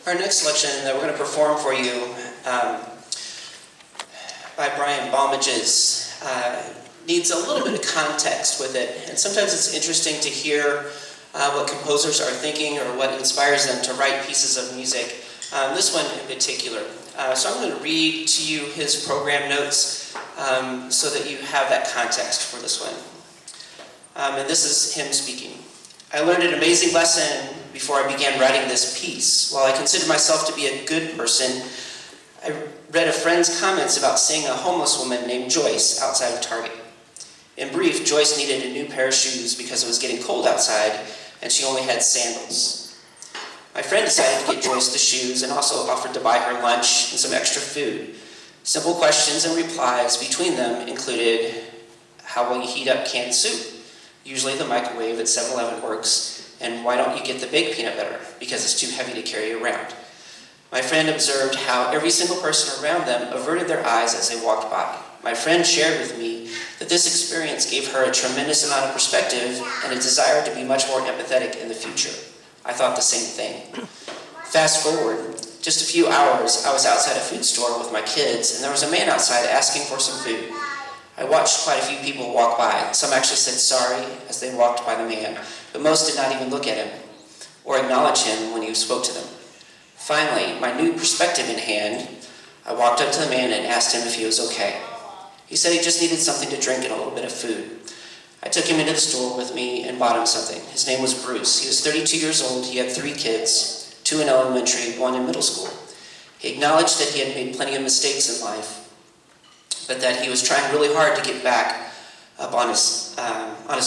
Our next selection that we're going to perform for you by Brian Balmages needs a little bit of context with it. And sometimes it's interesting to hear what composers are thinking or what inspires them to write pieces of music. This one in particular. So I'm going to read to you his program notes so that you have that context for this one. And this is him speaking. I learned an amazing lesson before I began writing this piece. While I consider myself to be a good person, I read a friend's comments about seeing a homeless woman named Joyce outside of Target. In brief, Joyce needed a new pair of shoes because it was getting cold outside and she only had sandals. My friend decided to get Joyce the shoes and also offered to buy her lunch and some extra food. Simple questions and replies between them included, how will you heat up canned soup? Usually the microwave at 7-Eleven works, and why don't you get the baked peanut butter? Because it's too heavy to carry around. My friend observed how every single person around them averted their eyes as they walked by. My friend shared with me that this experience gave her a tremendous amount of perspective and a desire to be much more empathetic in the future. I thought the same thing. Fast forward, just a few hours, I was outside a food store with my kids, and there was a man outside asking for some food. I watched quite a few people walk by. Some actually said sorry as they walked by the man, but most did not even look at him or acknowledge him when he spoke to them. Finally, my new perspective in hand, I walked up to the man and asked him if he was okay. He said he just needed something to drink and a little bit of food. I took him into the store with me and bought him something. His name was Bruce. He was 32 years old. He had 3 kids, 2 in elementary, 1 in middle school. He acknowledged that he had made plenty of mistakes in life, but that he was trying really hard to get back up on his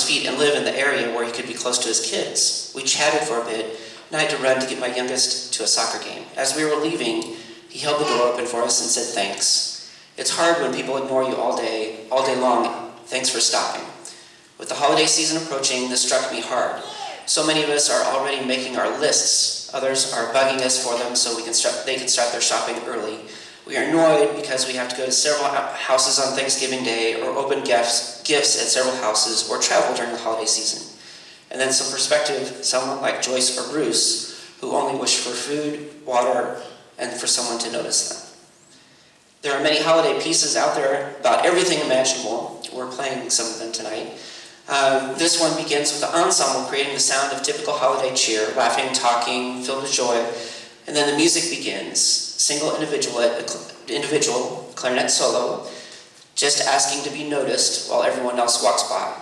feet and live in the area where he could be close to his kids. We chatted for a bit, and I had to run to get my youngest to a soccer game. As we were leaving, he held the door open for us and said thanks. It's hard when people ignore you all day long. Thanks for stopping. With the holiday season approaching, this struck me hard. So many of us are already making our lists. Others are bugging us for them so they can start their shopping early. We are annoyed because we have to go to several houses on Thanksgiving Day or open gifts at several houses or travel during the holiday season. And then some perspective, someone like Joyce or Bruce, who only wish for food, water, and for someone to notice them. There are many holiday pieces out there about everything imaginable. We're playing some of them tonight. This one begins with the ensemble creating the sound of typical holiday cheer, laughing, talking, filled with joy, and then the music begins. Single individual clarinet solo, just asking to be noticed while everyone else walks by,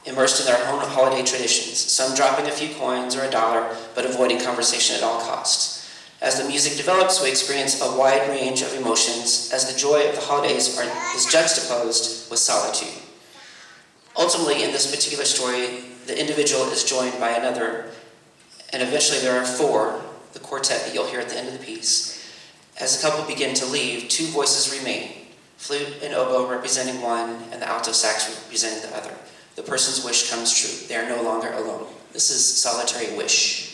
immersed in their own holiday traditions, some dropping a few coins or $1, but avoiding conversation at all costs. As the music develops, we experience a wide range of emotions as the joy of the holidays is juxtaposed with solitude. Ultimately, in this particular story, the individual is joined by another, and eventually there are 4, the quartet that you'll hear at the end of the piece. As the couple begin to leave, 2 voices remain, flute and oboe representing one, and the alto sax representing the other. The person's wish comes true. They are no longer alone. This is Solitary Wish.